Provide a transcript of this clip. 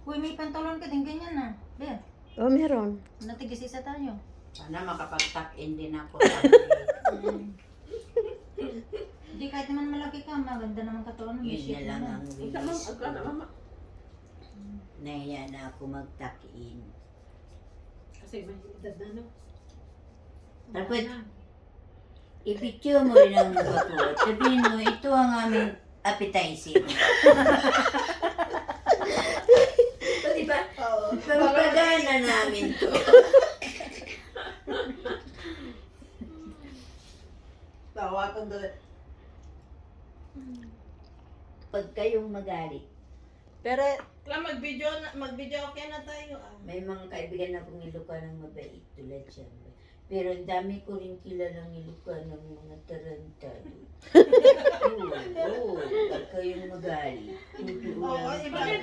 Uy, may pantalon ka din ganyan na. Be, Oh, meron. natigis-isa tayo. Sana makapag-tuck-in din ako. Hindi, kahit naman malaki ka, maganda naman katawan mo. Yun na lang ang Ika, ma'am, wish agka na, ko. mama. Nahiya na ako mag-tuck-in. Kasi may edad na, no? Dapat, i-picture mo rin ang mukha ko. At sabihin mo, ito ang aming appetizer. Di ba? Oo. Pampagana namin to. Tawa kang dali. Pag kayong magalit, Pero, Kaya mag-video okay na tayo. Ah. may mga kaibigan akong Ilocano mabait tulad siya. Pero ang dami ko rin kilalang Ilocano ng mga tarantado. Oo, pag kayong magalit, tutuunan Oo, iba rin.